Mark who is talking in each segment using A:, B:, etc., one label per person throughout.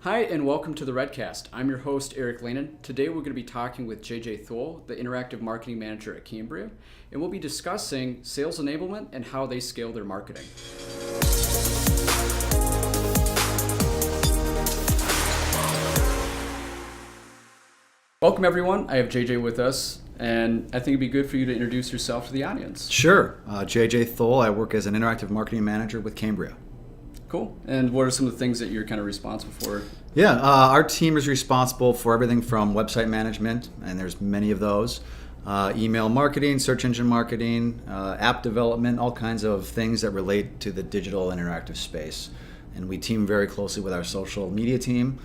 A: Hi, and welcome to the Redcast. I'm your host, Eric Lanin. Today we're going to be talking with JJ Thole, the Interactive Marketing Manager at Cambria, and we'll be discussing sales enablement and how they scale their marketing. Welcome, everyone. I have JJ with us, and I think it'd be good for you to introduce yourself to the audience.
B: Sure. JJ Thole. I work as an Interactive Marketing Manager with Cambria.
A: Cool. And what are some of the things that you're kind of responsible for?
B: Yeah, our team is responsible for everything from website management, and there's many of those, email marketing, search engine marketing, app development, all kinds of things that relate to the digital and interactive space. And we team very closely with our social media team.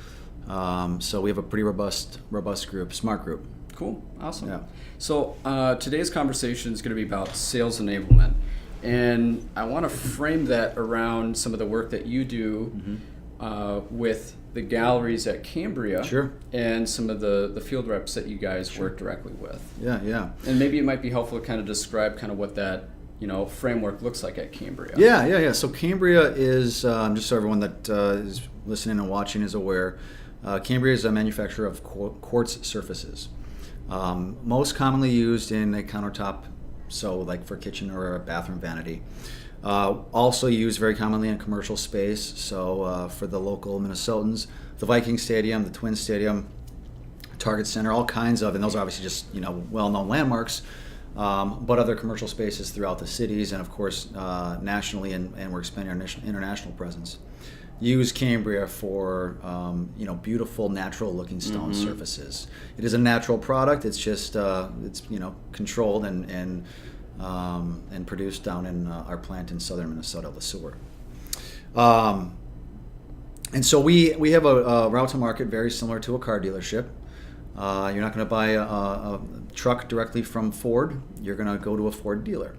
B: So we have a pretty robust group, smart group.
A: Cool. Awesome.
B: Yeah.
A: So today's conversation is going to be about sales enablement. And I want to frame that around some of the work that you do with the galleries at Cambria.
B: Sure.
A: And some of the field reps that you guys work directly with.
B: Yeah.
A: And maybe it might be helpful to kind of describe kind of what that framework looks like at Cambria.
B: Yeah. So Cambria is, just so everyone that is listening and watching is aware, Cambria is a manufacturer of quartz surfaces. Most commonly used in a countertop, so like for kitchen or a bathroom vanity. Also used very commonly in commercial space, so for the local Minnesotans, the Viking Stadium, the Twin Stadium, Target Center, all kinds of, and those are obviously just well-known landmarks, but other commercial spaces throughout the cities, and of course nationally, and we're expanding our international presence. Use Cambria for beautiful natural-looking stone surfaces. It is a natural product. It's just it's controlled and produced down in our plant in southern Minnesota, Le Sueur. And so we have a route to market very similar to a car dealership. You're not going to buy a truck directly from Ford. You're going to go to a Ford dealer.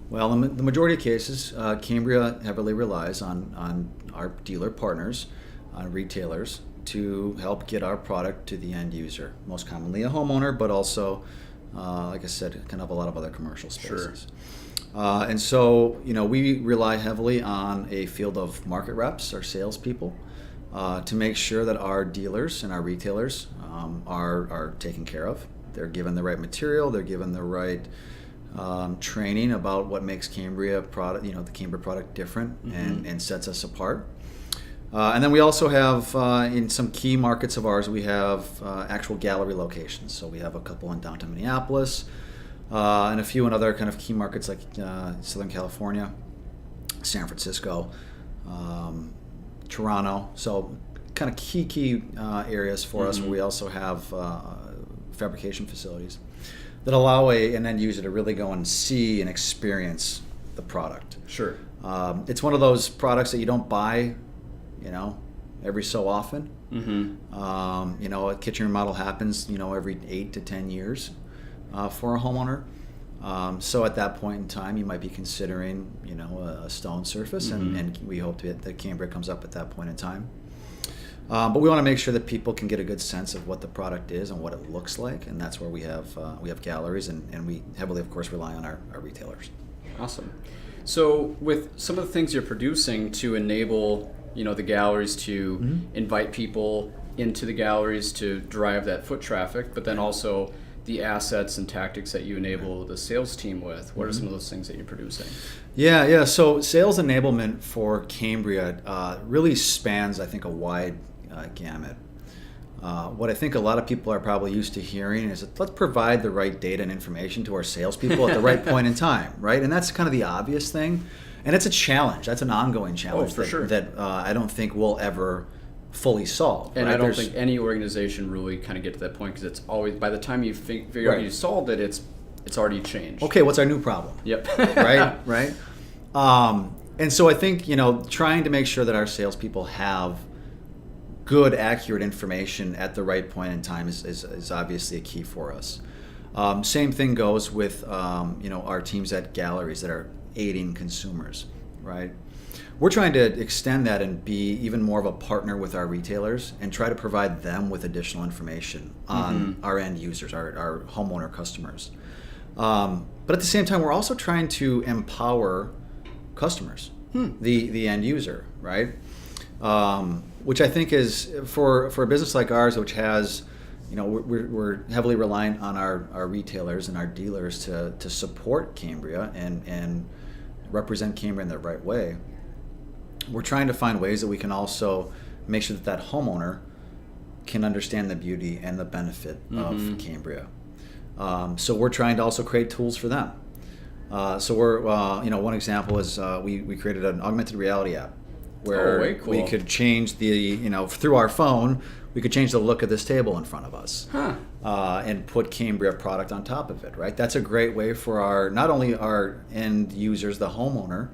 B: Well, in the majority of cases, Cambria heavily relies on our dealer partners, on retailers, to help get our product to the end user. Most commonly a homeowner, but also, like I said, kind of a lot of other commercial spaces. Sure. And so, we rely heavily on a field of market reps, our salespeople, to make sure that our dealers and our retailers are taken care of. They're given the right material. They're given the right training about what makes Cambria product, the Cambria product different and sets us apart. And then we also have, in some key markets of ours, we have actual gallery locations. So we have a couple in downtown Minneapolis, and a few in other kind of key markets like Southern California, San Francisco, Toronto. So kind of key areas for us where we also have fabrication facilities that allow an end user to really go and see and experience the product.
A: Sure.
B: It's one of those products that you don't buy, every so often. A kitchen remodel happens, every 8 to 10 years for a homeowner. So at that point in time, you might be considering, a stone surface, and we hope that Cambria comes up at that point in time. But we want to make sure that people can get a good sense of what the product is and what it looks like, and that's where we have galleries, and we heavily, of course, rely on our retailers.
A: Awesome. So with some of the things you're producing to enable, the galleries to invite people into the galleries to drive that foot traffic, but then also the assets and tactics that you enable the sales team with, what are some of those things that you're producing?
B: Yeah. So sales enablement for Cambria really spans, I think, a wide gamut. What I think a lot of people are probably used to hearing is that let's provide the right data and information to our salespeople at the right point in time, right? And that's kind of the obvious thing. And it's a challenge. That's an ongoing challenge that I don't think we'll ever fully solve.
A: And
B: right?
A: I don't think any organization really kind of get to that point, because it's always, by the time you figure out you solved it, it's already changed.
B: Okay, what's our new problem?
A: Yep.
B: Right. And so I think, trying to make sure that our salespeople have good, accurate information at the right point in time is obviously a key for us. Same thing goes with our teams at galleries that are aiding consumers, right? We're trying to extend that and be even more of a partner with our retailers and try to provide them with additional information on our end users, our homeowner customers. But at the same time, we're also trying to empower customers, the end user, right? which I think is for a business like ours, which has, we're heavily reliant on our retailers and our dealers to support Cambria and represent Cambria in the right way. We're trying to find ways that we can also make sure that homeowner can understand the beauty and the benefit of Cambria. So we're trying to also create tools for them. So we're, one example is we created an augmented reality app where
A: way cool.
B: we could change through our phone, we could change the look of this table in front of us and put Cambria product on top of it, right? That's a great way for not only our end users, the homeowner,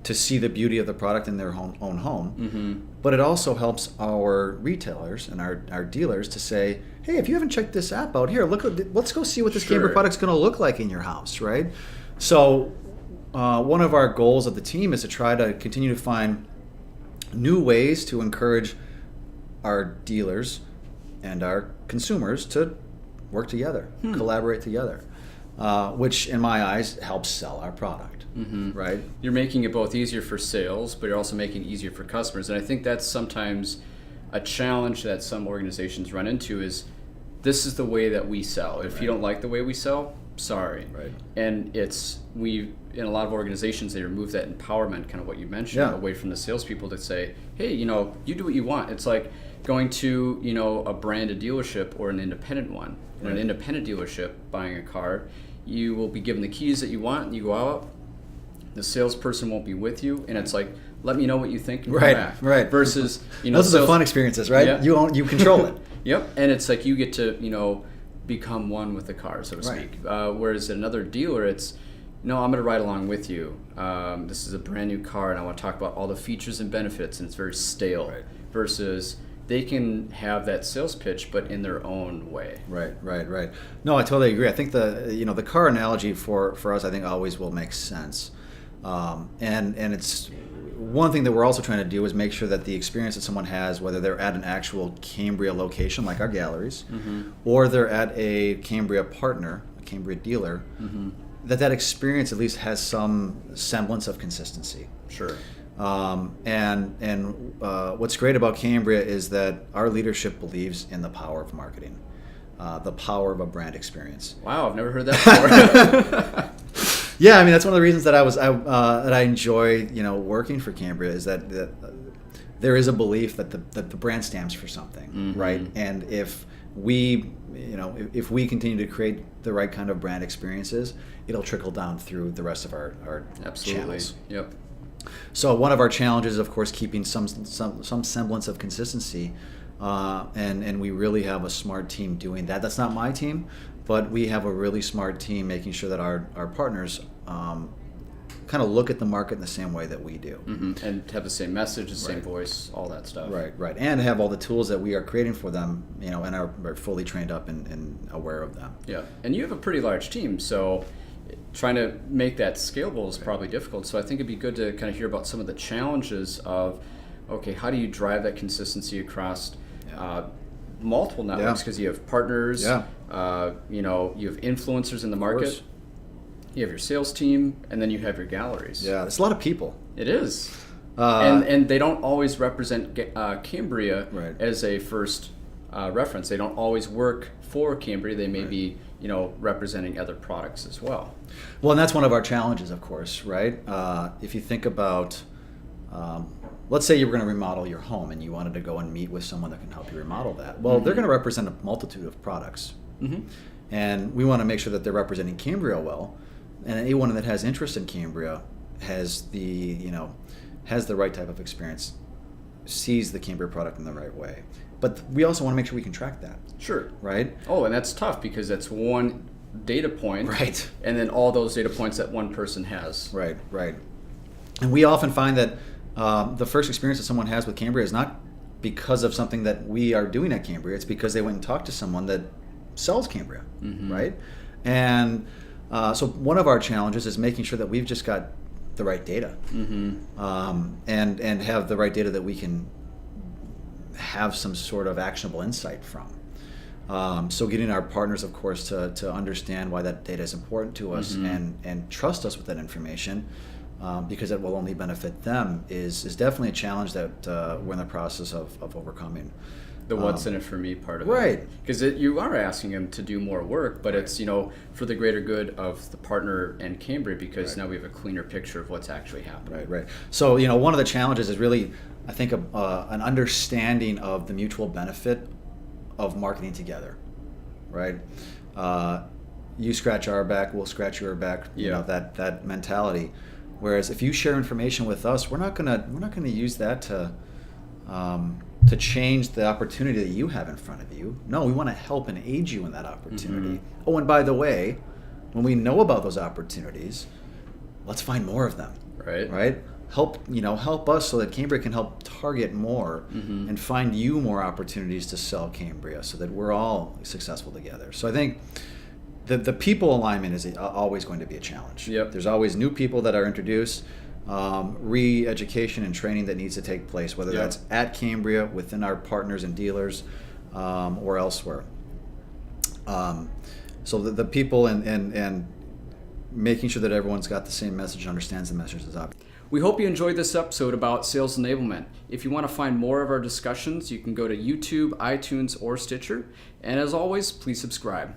B: to see the beauty of the product in their own home, but it also helps our retailers and our dealers to say, hey, if you haven't checked this app out, let's go see what this Cambria product's going to look like in your house, right? So one of our goals of the team is to try to continue to find new ways to encourage our dealers and our consumers to work together, collaborate together, which in my eyes helps sell our product. Right?
A: You're making it both easier for sales, but you're also making it easier for customers. And I think that's sometimes a challenge that some organizations run into is this is the way that we sell. If you don't like the way we sell, sorry.
B: Right.
A: And in a lot of organizations, they remove that empowerment, kind of what you mentioned, away from the salespeople to say, hey, you do what you want. It's like going to, a branded dealership or an independent one. In an independent dealership, buying a car, you will be given the keys that you want, and you go out. The salesperson won't be with you, and it's like, let me know what you think and come back.
B: Right.
A: Versus,
B: those are the fun experiences, right?
A: Yeah.
B: You control it.
A: Yep. And it's like you get to, become one with the car, so to speak. Whereas another dealer, it's, no, I'm going to ride along with you. This is a brand new car, and I want to talk about all the features and benefits, and it's very stale.
B: Right.
A: Versus they can have that sales pitch, but in their own way.
B: Right. No, I totally agree. I think the car analogy for us, I think always will make sense. And it's one thing that we're also trying to do is make sure that the experience that someone has, whether they're at an actual Cambria location like our galleries, or they're at a Cambria partner, a Cambria dealer, that experience at least has some semblance of consistency.
A: Sure.
B: And what's great about Cambria is that our leadership believes in the power of marketing, the power of a brand experience.
A: Wow, I've never heard that before.
B: Yeah, I mean that's one of the reasons that I enjoy working for Cambria is that there is a belief that the brand stands for something, right? And if we continue to create the right kind of brand experiences, it'll trickle down through the rest of our channels.
A: Yep.
B: So one of our challenges is, of course, keeping some semblance of consistency, and we really have a smart team doing that. That's not my team, but we have a really smart team making sure that our partners kind of look at the market in the same way that we do.
A: And have the same message, the same voice, all that stuff.
B: Right. And have all the tools that we are creating for them, and are fully trained up and aware of them.
A: Yeah. And you have a pretty large team, so trying to make that scalable is probably difficult. So I think it'd be good to kind of hear about some of the challenges of, okay, how do you drive that consistency across multiple networks? Because you have partners, you have influencers in the market, you have your sales team, and then you have your galleries.
B: Yeah, it's a lot of people.
A: It is. And they don't always represent Cambria as a first reference. They don't always work for Cambria. They may be representing other products as well.
B: Well, and that's one of our challenges, of course, right? If you think about, let's say you were going to remodel your home and you wanted to go and meet with someone that can help you remodel that. Well, they're going to represent a multitude of products. And we want to make sure that they're representing Cambria well. And anyone that has interest in Cambria has the right type of experience, sees the Cambria product in the right way. But we also want to make sure we can track that.
A: Sure.
B: Right?
A: Oh, and that's tough because that's one data point.
B: Right.
A: And then all those data points that one person has.
B: Right. And we often find that the first experience that someone has with Cambria is not because of something that we are doing at Cambria. It's because they went and talked to someone that sells Cambria, right? And so one of our challenges is making sure that we've just got the right data, and have the right data that we can have some sort of actionable insight from. So getting our partners, of course, to understand why that data is important to us and trust us with that information, because it will only benefit them is definitely a challenge that we're in the process of overcoming.
A: The what's in it for me part of
B: right.
A: it. Because you are asking them to do more work, but it's, for the greater good of the partner and Cambria, because now we have a cleaner picture of what's actually happening.
B: Right. So, one of the challenges is really, I think, an understanding of the mutual benefit of marketing together, right? You scratch our back, we'll scratch your back, that mentality. Whereas if you share information with us, we're not gonna use that to change the opportunity that you have in front of you. No, we want to help and aid you in that opportunity. Mm-hmm. Oh, and by the way, when we know about those opportunities, let's find more of them. Right? Help us so that Cambria can help target more and find you more opportunities to sell Cambria so that we're all successful together. So I think the people alignment is always going to be a challenge.
A: Yep.
B: There's always new people that are introduced. Re-education and training that needs to take place, whether that's at Cambria, within our partners and dealers, or elsewhere. So the people and making sure that everyone's got the same message and understands the message is obvious.
A: We hope you enjoyed this episode about sales enablement. If you want to find more of our discussions, you can go to YouTube, iTunes, or Stitcher. And as always, please subscribe.